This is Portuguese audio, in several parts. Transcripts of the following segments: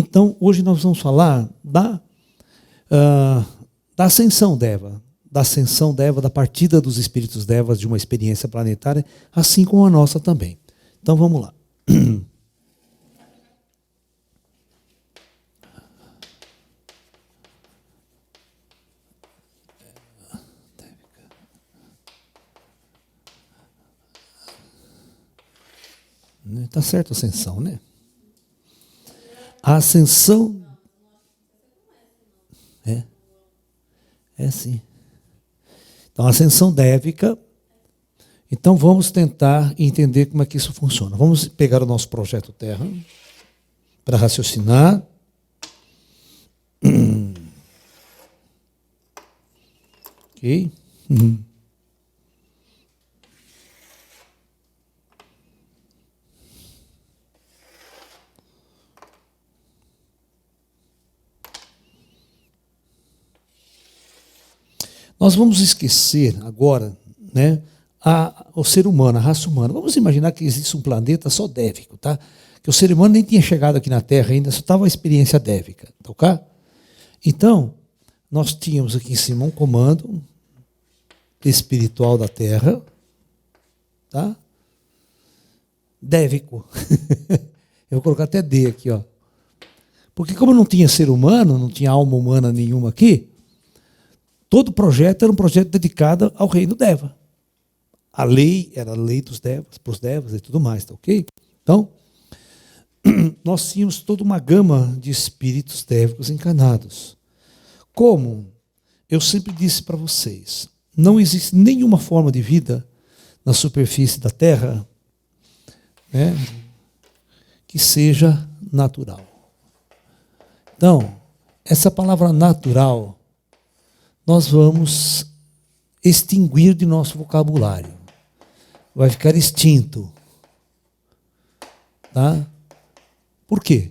Então, hoje nós vamos falar da ascensão Deva, da partida dos espíritos Devas de uma experiência planetária, assim como a nossa também. Então, vamos lá. Está certo a ascensão, né? A ascensão... É sim. Então, a ascensão dévica. Então, vamos tentar entender como é que isso funciona. Vamos pegar o nosso projeto Terra para raciocinar. Ok? Nós vamos esquecer agora, né, o ser humano, a raça humana. Vamos imaginar que existe um planeta só dévico, tá? Que o ser humano nem tinha chegado aqui na Terra ainda, só estava a experiência dévica, tá ok? Então, nós tínhamos aqui em cima um comando espiritual da Terra, tá? Dévico. Eu vou colocar até D aqui, ó. Porque como não tinha ser humano, não tinha alma humana nenhuma aqui, todo o projeto era um projeto dedicado ao reino Deva. A lei era a lei dos Devas, para os Devas e tudo mais, tá ok? Então, nós tínhamos toda uma gama de espíritos dévicos encarnados. Como eu sempre disse para vocês, não existe nenhuma forma de vida na superfície da Terra, né, que seja natural. Então, essa palavra natural nós vamos extinguir de nosso vocabulário. Vai ficar extinto. Tá? Por quê?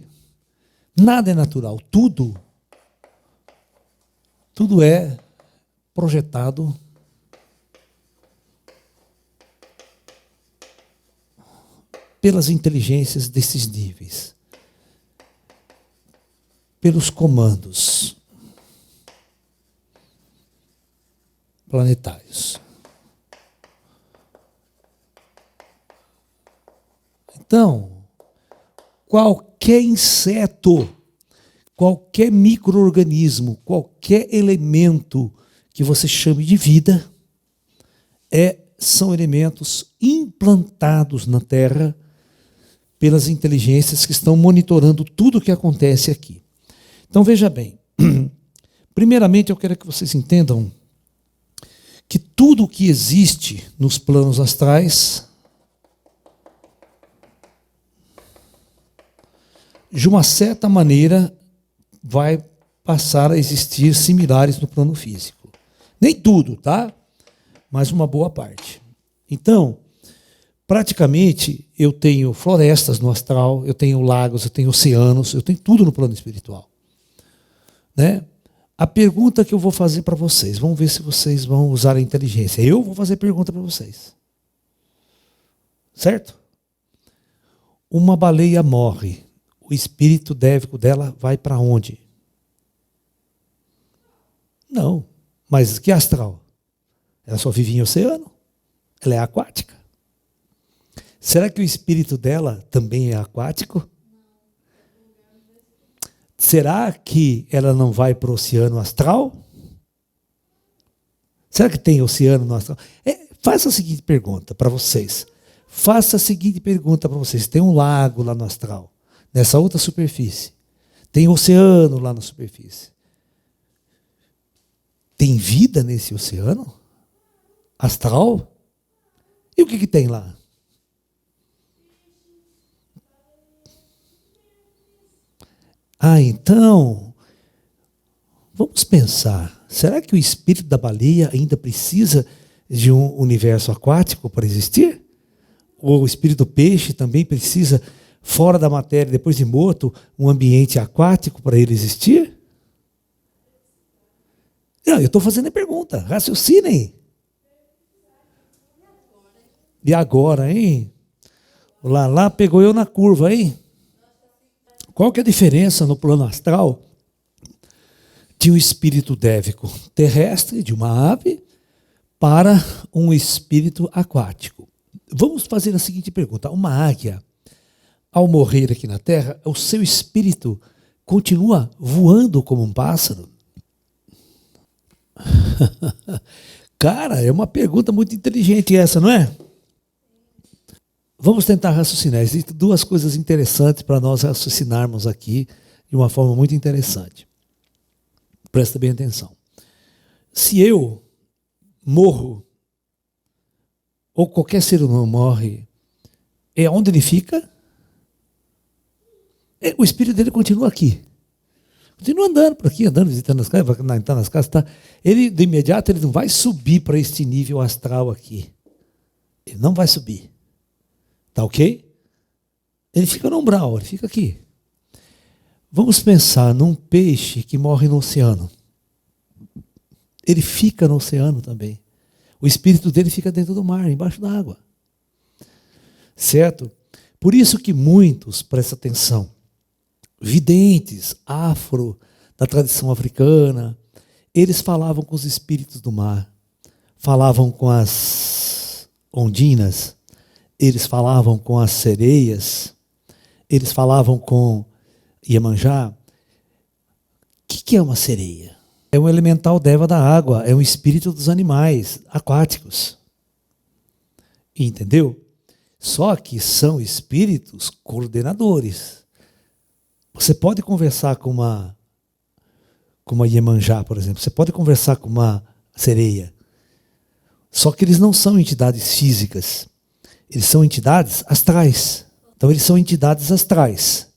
Nada é natural. Tudo é projetado pelas inteligências desses níveis, pelos comandos planetários. Então, qualquer inseto, qualquer micro-organismo, qualquer elemento que você chame de vida, são elementos implantados na Terra pelas inteligências que estão monitorando tudo o que acontece aqui. Então, veja bem. Primeiramente, eu quero que vocês entendam que tudo o que existe nos planos astrais, de uma certa maneira, vai passar a existir similares no plano físico. Nem tudo, tá? Mas uma boa parte. Então, praticamente, eu tenho florestas no astral, eu tenho lagos, eu tenho oceanos, eu tenho tudo no plano espiritual. Né? A pergunta que eu vou fazer para vocês, vamos ver se vocês vão usar a inteligência. Eu vou fazer pergunta para vocês. Certo? Uma baleia morre. O espírito dévico dela vai para onde? Não. Mas que astral? Ela só vive em oceano. Ela é aquática. Será que o espírito dela também é aquático? Será que ela não vai para o oceano astral? Será que tem oceano no astral? Faça a seguinte pergunta para vocês. Faça a seguinte pergunta para vocês. Tem um lago lá no astral, nessa outra superfície. Tem oceano lá na superfície. Tem vida nesse oceano astral? E o que tem lá? Então, vamos pensar, será que o espírito da baleia ainda precisa de um universo aquático para existir? Ou o espírito do peixe também precisa, fora da matéria, depois de morto, um ambiente aquático para ele existir? Não, eu estou fazendo a pergunta, raciocinem. E agora, hein? O Lala pegou eu na curva, hein? Qual que é a diferença no plano astral de um espírito dévico terrestre, de uma ave, para um espírito aquático? Vamos fazer a seguinte pergunta. Uma águia, ao morrer aqui na Terra, o seu espírito continua voando como um pássaro? Cara, é uma pergunta muito inteligente essa, não é? Vamos tentar raciocinar. Existem duas coisas interessantes para nós raciocinarmos aqui de uma forma muito interessante. Presta bem atenção. Se eu morro, ou qualquer ser humano morre, é onde ele fica? O espírito dele continua aqui. Continua andando por aqui, andando, visitando as casas, vai entrar nas casas. Tá? Ele, de imediato, ele não vai subir para este nível astral aqui. Ele não vai subir. Tá ok? Ele fica no umbral, ele fica aqui. Vamos pensar num peixe que morre no oceano. Ele fica no oceano também. O espírito dele fica dentro do mar, embaixo da água. Certo? Por isso que muitos, presta atenção, videntes, afro, da tradição africana, eles falavam com os espíritos do mar, falavam com as ondinas, eles falavam com as sereias, eles falavam com Iemanjá. O que é uma sereia? É um elemental deva da água, é um espírito dos animais aquáticos. Entendeu? Só que são espíritos coordenadores. Você pode conversar com uma Iemanjá, por exemplo. Você pode conversar com uma sereia. Só que eles não são entidades físicas. Eles são entidades astrais. Então eles são entidades astrais.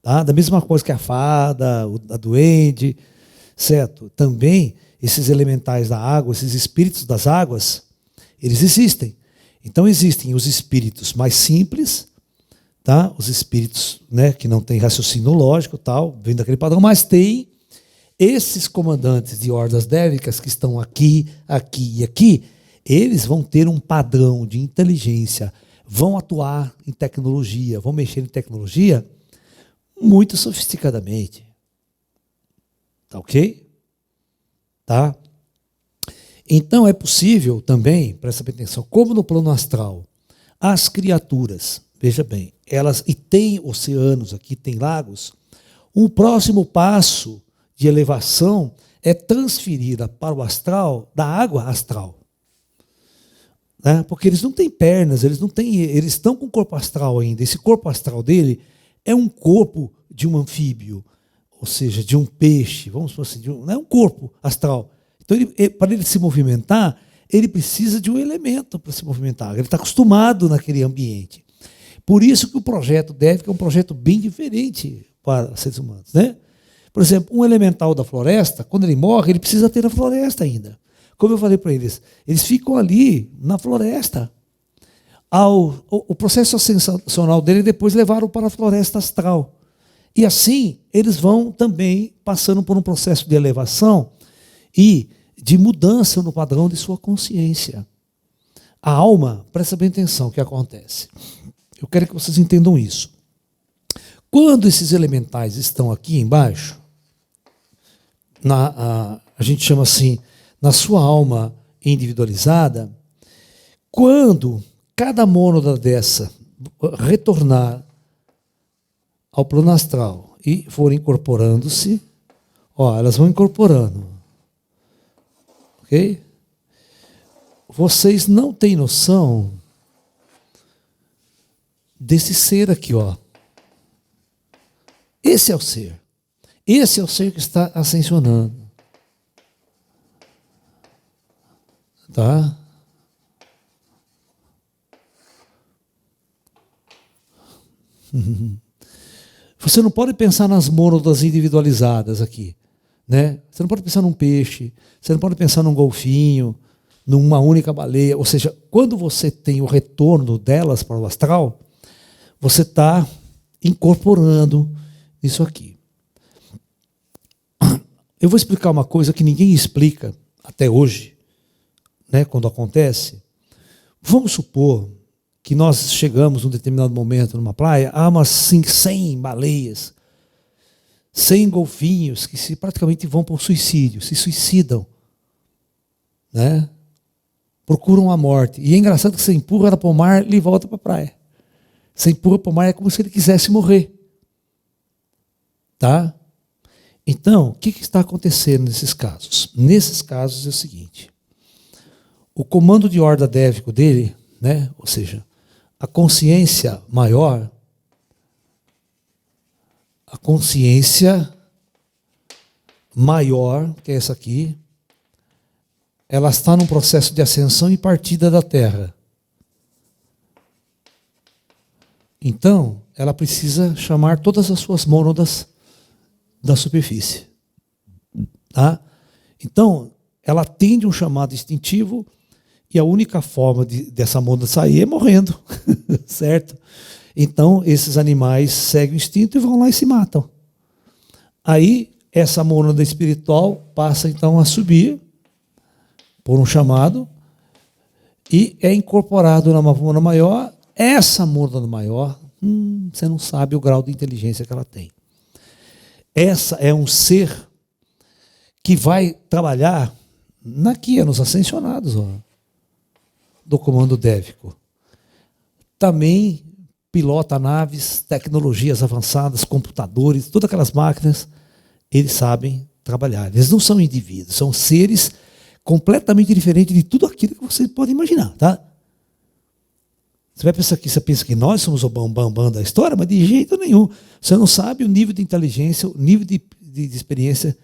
Tá? Da mesma coisa que a fada, a duende, certo? Também esses elementais da água, esses espíritos das águas, eles existem. Então existem os espíritos mais simples, tá? Os espíritos, né, que não têm raciocínio lógico, tal, vem daquele padrão, mas tem esses comandantes de hordas dévicas que estão aqui, aqui e aqui, eles vão ter um padrão de inteligência, vão atuar em tecnologia, vão mexer em tecnologia muito sofisticadamente. Tá ok? Tá? Então é possível também, presta bem atenção, como no plano astral, as criaturas, veja bem, elas, e tem oceanos aqui, tem lagos, um próximo passo de elevação é transferida para o astral da água astral. Né? Porque eles não têm pernas, eles estão com o corpo astral ainda. Esse corpo astral dele é um corpo de um anfíbio, ou seja, de um peixe, vamos supor assim, não é um corpo astral. Então, para ele se movimentar, ele precisa de um elemento para se movimentar. Ele está acostumado naquele ambiente. Por isso que o projeto Dévica é um projeto bem diferente para seres humanos. Né? Por exemplo, um elemental da floresta, quando ele morre, ele precisa ter a floresta ainda. Como eu falei para eles ficam ali na floresta. O processo ascensional dele depois levaram para a floresta astral. E assim, eles vão também passando por um processo de elevação e de mudança no padrão de sua consciência. A alma, presta bem atenção o que acontece. Eu quero que vocês entendam isso. Quando esses elementais estão aqui embaixo, a gente chama assim, na sua alma individualizada, quando cada mônada dessa retornar ao plano astral e for incorporando-se, elas vão incorporando. Ok? Vocês não têm noção desse ser aqui, ó. Esse é o ser. Esse é o ser que está ascensionando. Tá? Você não pode pensar nas mônadas individualizadas aqui. Né? Você não pode pensar num peixe, você não pode pensar num golfinho, numa única baleia. Ou seja, quando você tem o retorno delas para o astral, você está incorporando isso aqui. Eu vou explicar uma coisa que ninguém explica até hoje, né, quando acontece. Vamos supor que nós chegamos num determinado momento numa praia, há umas 100 baleias 100 golfinhos que praticamente vão para o suicídio, se suicidam, né? Procuram a morte. E é engraçado que você empurra ela para o mar, ele volta para a praia. Você empurra para o mar, é como se ele quisesse morrer. Tá? Então, o que está acontecendo nesses casos? Nesses casos é o seguinte: o comando de ordem dévico dele, né? Ou seja, a consciência maior, que é essa aqui, ela está num processo de ascensão e partida da Terra. Então, ela precisa chamar todas as suas mônadas da superfície. Tá? Então, ela atende um chamado instintivo e a única forma dessa mônada sair é morrendo. Certo? Então, esses animais seguem o instinto e vão lá e se matam. Aí, essa mônada espiritual passa, então, a subir por um chamado e é incorporado numa mônada maior. Essa mônada maior, você não sabe o grau de inteligência que ela tem. Essa é um ser que vai trabalhar nos ascensionados, ó, do comando dévico. Também pilota naves, tecnologias avançadas, computadores, todas aquelas máquinas, eles sabem trabalhar. Eles não são indivíduos, são seres completamente diferentes de tudo aquilo que você pode imaginar, tá? Você vai pensar que você pensa que nós somos o bambambam da história, mas de jeito nenhum. Você não sabe o nível de inteligência, o nível de experiência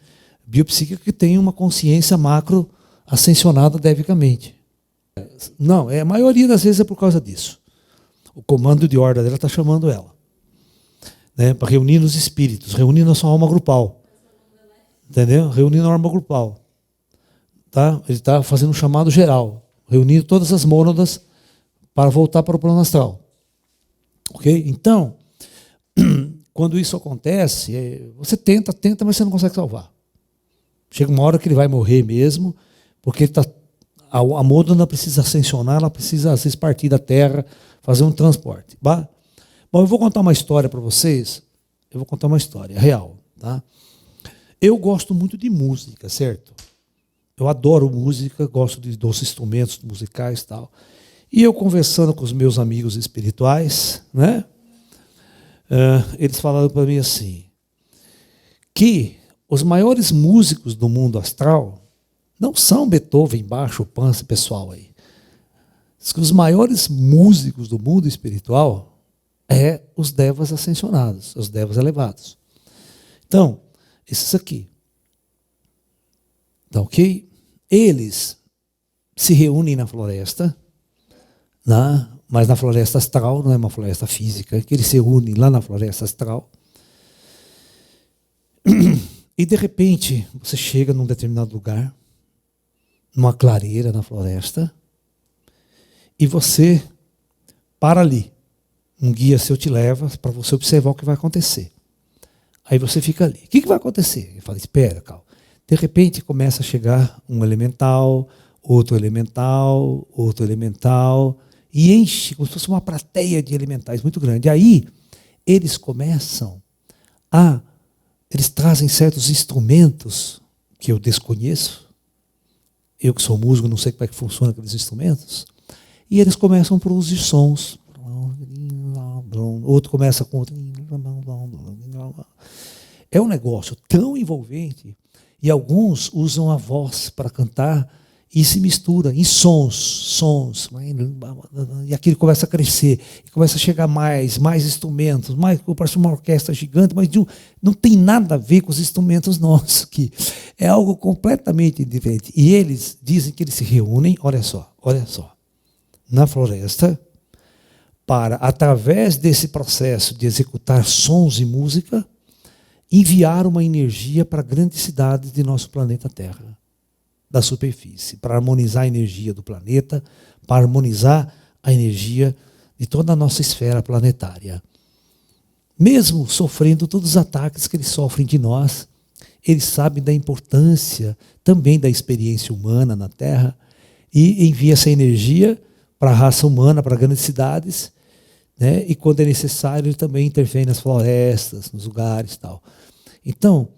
biopsíquica que tem uma consciência macro ascensionada devicamente. Não, a maioria das vezes é por causa disso. O comando de ordem dela está chamando ela, né, para reunir os espíritos, reunindo a sua alma grupal. Entendeu? Reunindo a alma grupal. Tá? Ele está fazendo um chamado geral, reunindo todas as mônadas para voltar para o plano astral. Ok? Então, quando isso acontece, você tenta, mas você não consegue salvar. Chega uma hora que ele vai morrer mesmo, porque a mônada precisa ascensionar, ela precisa, às vezes, partir da Terra, fazer um transporte. Tá? Bom, eu vou contar uma história para vocês. Eu vou contar uma história real. Tá? Eu gosto muito de música, certo? Eu adoro música, gosto dos instrumentos musicais e tal. E eu conversando com os meus amigos espirituais, né? Eles falaram para mim assim, que os maiores músicos do mundo astral não são Beethoven, Bach, Chopin, esse pessoal aí. Os maiores músicos do mundo espiritual é os devas ascensionados, os devas elevados. Então, esses aqui. Tá ok? Eles se reúnem na floresta, mas na floresta astral, não é uma floresta física, que eles se unem lá na floresta astral. E de repente, você chega num determinado lugar, numa clareira na floresta, e você para ali. Um guia seu te leva para você observar o que vai acontecer. Aí você fica ali. O que vai acontecer? Ele fala, espera, calma. De repente começa a chegar um elemental, outro elemental, e enche como se fosse uma plateia de elementais muito grande. Aí eles eles trazem certos instrumentos que eu desconheço. Eu que sou músico, não sei como é que funciona aqueles instrumentos. E eles começam a produzir sons. Outro começa com outro. É um negócio tão envolvente. E alguns usam a voz para cantar e se mistura em sons. E aquilo começa a crescer. E começa a chegar mais instrumentos. Parece uma orquestra gigante, mas não tem nada a ver com os instrumentos nossos aqui. É algo completamente diferente. E eles dizem que eles se reúnem, olha só, na floresta, para, através desse processo de executar sons e música, enviar uma energia para grandes cidades de nosso planeta Terra, da superfície, para harmonizar a energia do planeta, para harmonizar a energia de toda a nossa esfera planetária. Mesmo sofrendo todos os ataques que eles sofrem de nós, eles sabem da importância também da experiência humana na Terra e envia essa energia para a raça humana, para grandes cidades, né? E quando é necessário, ele também intervém nas florestas, nos lugares e tal. Então,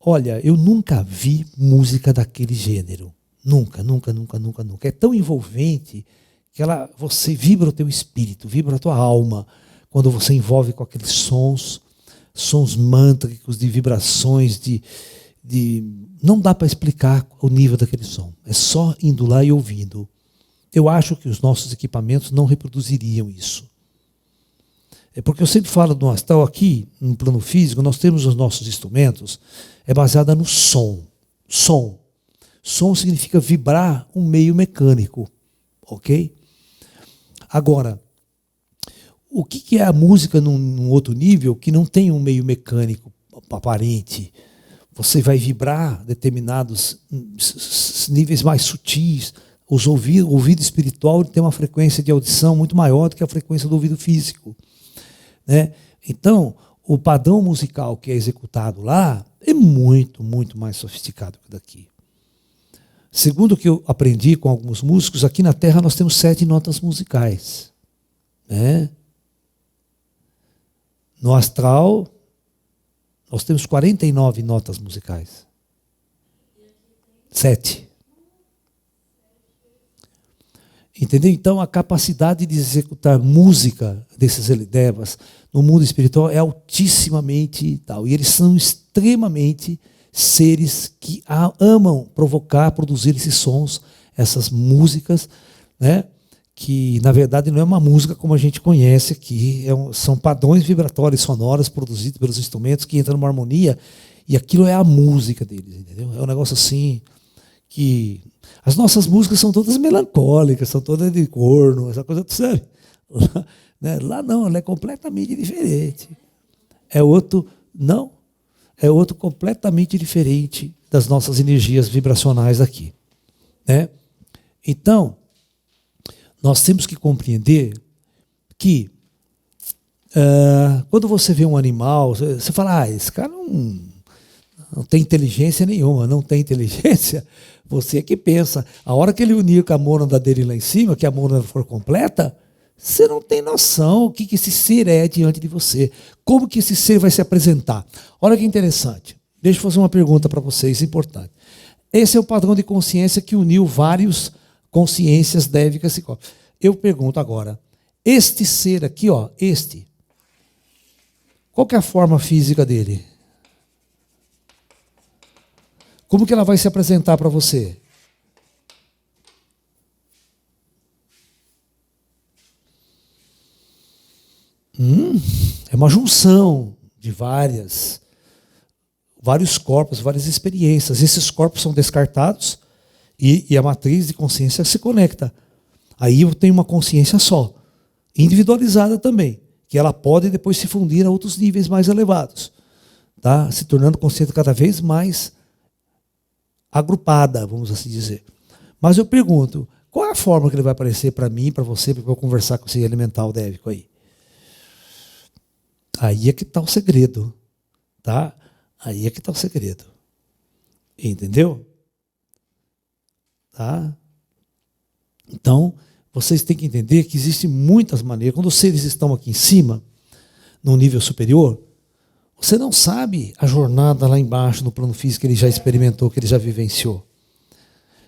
olha, eu nunca vi música daquele gênero. Nunca, nunca, nunca, nunca, nunca. É tão envolvente que você vibra o teu espírito, vibra a tua alma, quando você envolve com aqueles sons mântricos, de vibrações, não dá para explicar o nível daquele som. É só indo lá e ouvindo. Eu acho que os nossos equipamentos não reproduziriam isso. É porque eu sempre falo do astral aqui, no plano físico, nós temos os nossos instrumentos, é baseada no som. Som. Som significa vibrar um meio mecânico. Ok? Agora, o que é a música num outro nível que não tem um meio mecânico aparente? Você vai vibrar determinados níveis mais sutis. O ouvido espiritual tem uma frequência de audição muito maior do que a frequência do ouvido físico. Né? Então, o padrão musical que é executado lá é muito, muito mais sofisticado que daqui. Segundo o que eu aprendi com alguns músicos, aqui na Terra nós temos 7 notas musicais. Né? No astral, nós temos 49 notas musicais. 7. Entendeu? Então, a capacidade de executar música desses Elidevas no mundo espiritual é altissimamente tal. E eles são extremamente seres que amam provocar, produzir esses sons, essas músicas, né? Que, na verdade, não é uma música como a gente conhece aqui. São padrões vibratórios sonoros produzidos pelos instrumentos que entram numa harmonia e aquilo é a música deles, entendeu? É um negócio assim que... As nossas músicas são todas melancólicas, são todas de corno, essa coisa, sabe? Lá não, ela é completamente diferente. É outro completamente diferente das nossas energias vibracionais aqui. Né? Então, nós temos que compreender que quando você vê um animal, você fala, esse cara não tem inteligência nenhuma, não tem inteligência. Você é que pensa. A hora que ele unir com a mônada dele lá em cima, que a mônada for completa, você não tem noção o que esse ser é diante de você. Como que esse ser vai se apresentar. Olha que interessante. Deixa eu fazer uma pergunta para vocês, importante. Esse é o padrão de consciência que uniu várias consciências dévicas. Eu pergunto agora, este ser aqui, ó, qual que é a forma física dele? Como que ela vai se apresentar para você? É uma junção de vários corpos, várias experiências. Esses corpos são descartados e a matriz de consciência se conecta. Aí eu tenho uma consciência só, individualizada também, que ela pode depois se fundir a outros níveis mais elevados, tá? Se tornando consciente cada vez mais agrupada, vamos assim dizer. Mas eu pergunto, qual é a forma que ele vai aparecer para mim, para você, para eu conversar com esse elemental dévico aí? Aí é que está o segredo, tá? Aí é que está o segredo. Entendeu? Tá? Então, vocês têm que entender que existem muitas maneiras. Quando os seres estão aqui em cima, num nível superior, você não sabe a jornada lá embaixo, no plano físico, que ele já experimentou, que ele já vivenciou.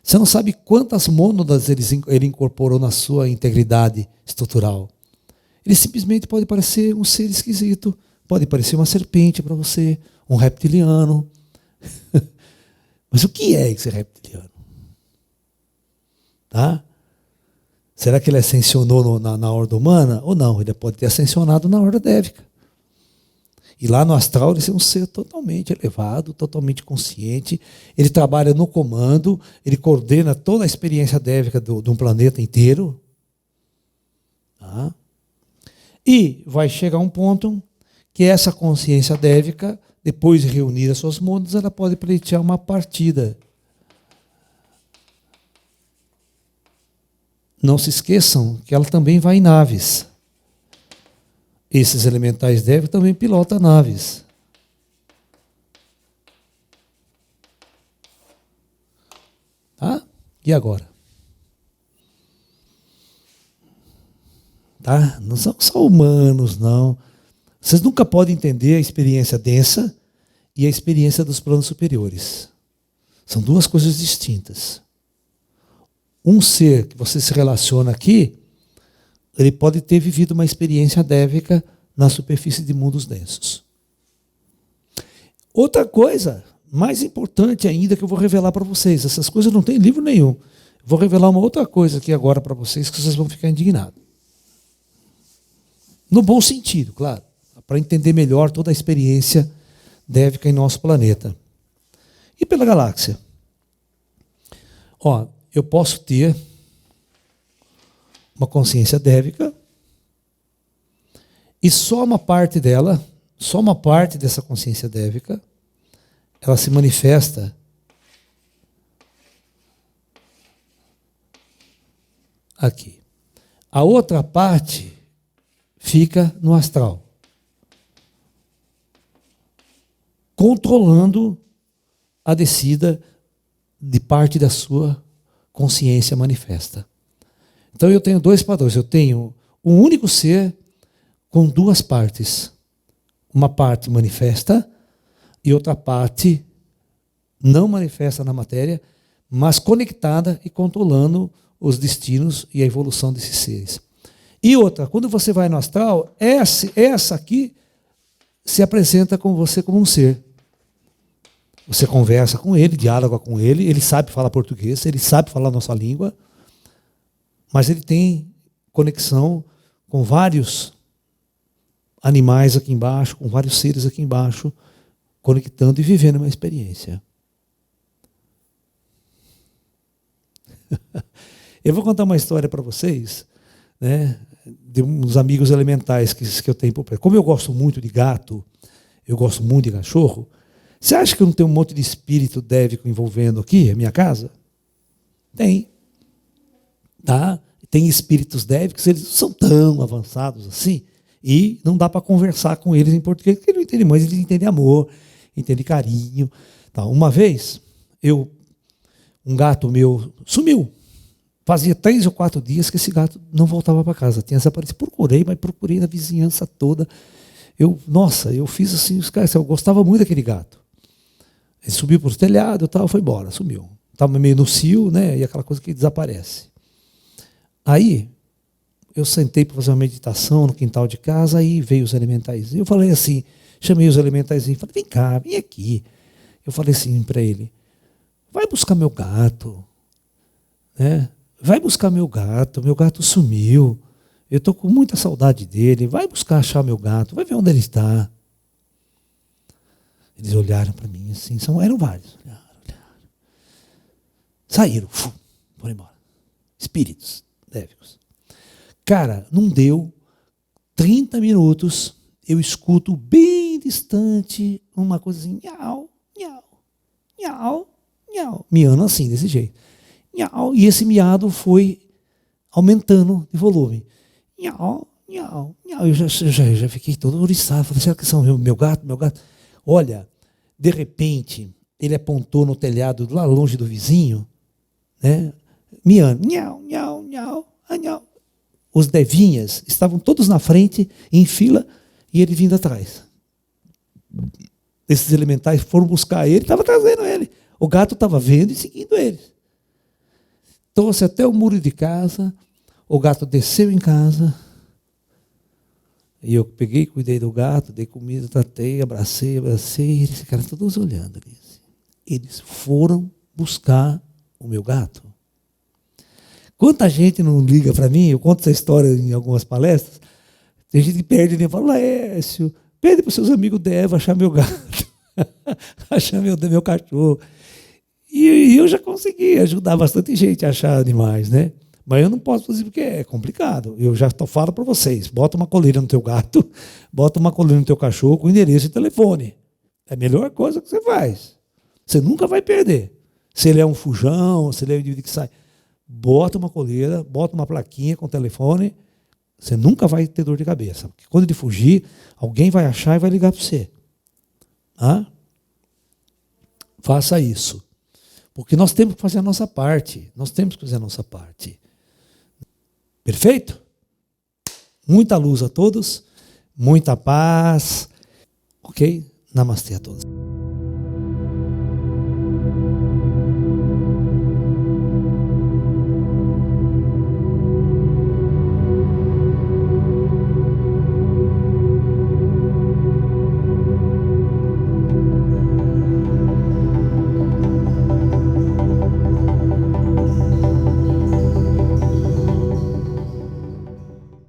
Você não sabe quantas mônadas ele incorporou na sua integridade estrutural. Ele simplesmente pode parecer um ser esquisito, pode parecer uma serpente para você, um reptiliano. Mas o que é esse reptiliano? Tá? Será que ele ascensionou na horda humana? Ou não? Ele pode ter ascensionado na horda dévica. E lá no astral ele é um ser totalmente elevado, totalmente consciente. Ele trabalha no comando, ele coordena toda a experiência dévica de um planeta inteiro. Tá? E vai chegar um ponto que essa consciência dévica, depois de reunir as suas mônadas, ela pode pleitear uma partida. Não se esqueçam que ela também vai em naves. Esses elementais dévicos também pilotam naves. Tá? E agora? Tá? Não são só humanos, não. Vocês nunca podem entender a experiência densa e a experiência dos planos superiores. São duas coisas distintas. Um ser que você se relaciona aqui, ele pode ter vivido uma experiência dévica na superfície de mundos densos. Outra coisa, mais importante ainda, que eu vou revelar para vocês. Essas coisas não tem livro nenhum. Vou revelar uma outra coisa aqui agora para vocês, que vocês vão ficar indignados. No bom sentido, claro. Para entender melhor toda a experiência dévica em nosso planeta. E pela galáxia. Ó, eu posso ter uma consciência dévica e só uma parte dela, só uma parte dessa consciência dévica, ela se manifesta aqui. A outra parte fica no astral, controlando a descida de parte da sua consciência manifesta. Então eu tenho dois padrões. Eu tenho um único ser com duas partes. Uma parte manifesta e outra parte não manifesta na matéria, mas conectada e controlando os destinos e a evolução desses seres. E outra, quando você vai no astral, essa aqui se apresenta com você como um ser. Você conversa com ele, dialoga com ele, ele sabe falar português, ele sabe falar a nossa língua, mas ele tem conexão com vários animais aqui embaixo, com vários seres aqui embaixo, conectando e vivendo uma experiência. Eu vou contar uma história para vocês, né, de uns amigos elementais que eu tenho por perto. Como eu gosto muito de gato, eu gosto muito de cachorro, você acha que eu não tenho um monte de espírito dévico envolvendo aqui a minha casa? Tem. Tá? Tem espíritos dévicos, eles não são tão avançados assim, e não dá para conversar com eles em português, porque eles não entendem mais, eles entendem amor, entendem carinho. Tá? Uma vez, um gato meu sumiu. Fazia 3 ou 4 dias que esse gato não voltava para casa. Tinha desaparecido. Procurei na vizinhança toda. Eu fiz assim, os caras, eu gostava muito daquele gato. Ele subiu para o telhado e tal, foi embora, sumiu. Estava meio no cio, né? E aquela coisa que desaparece. Aí, eu sentei para fazer uma meditação no quintal de casa, aí veio os elementais. Eu falei assim, chamei os elementais, falei, vem cá, vem aqui. Eu falei assim para ele, vai buscar meu gato, né? Vai buscar meu gato sumiu, eu estou com muita saudade dele, vai buscar achar meu gato, vai ver onde ele está. Eles olharam para mim assim, eram vários, olharam. Saíram, foram embora. Espíritos dévicos. Cara, não deu 30 minutos, eu escuto bem distante uma coisa assim, nhau, nhau, nhau, nhau, miando assim, desse jeito. Nhau, e esse miado foi aumentando de volume. Nhau, nhau, nhau. Eu já fiquei todo ouriçado. Falei, será que são meu gato, meu gato? Olha, de repente, ele apontou no telhado lá longe do vizinho, né? Miando, nhau, nhau, nhau, nhau. Os devinhas estavam todos na frente, em fila, e ele vindo atrás. Esses elementais foram buscar ele, estava trazendo ele. O gato estava vendo e seguindo eles. Trouxe até o muro de casa, o gato desceu em casa, e eu peguei, cuidei do gato, dei comida, tratei, abracei, e eles ficaram todos olhando ali. Eles foram buscar o meu gato. Quanta gente não liga para mim, eu conto essa história em algumas palestras, tem gente que perde e fala, Laércio, pede para os seus amigos Deva achar meu gato, achar meu cachorro. E eu já consegui ajudar bastante gente a achar animais, né? Mas eu não posso fazer porque é complicado. Eu já falo para vocês, bota uma coleira no teu gato, bota uma coleira no teu cachorro com endereço e telefone. É a melhor coisa que você faz. Você nunca vai perder. Se ele é um fujão, se ele é um indivíduo que sai, bota uma coleira, bota uma plaquinha com telefone, você nunca vai ter dor de cabeça. Porque quando ele fugir, alguém vai achar e vai ligar para você. Ah? Faça isso. Porque nós temos que fazer a nossa parte. Nós temos que fazer a nossa parte. Perfeito? Muita luz a todos, muita paz. Ok? Namastê a todos.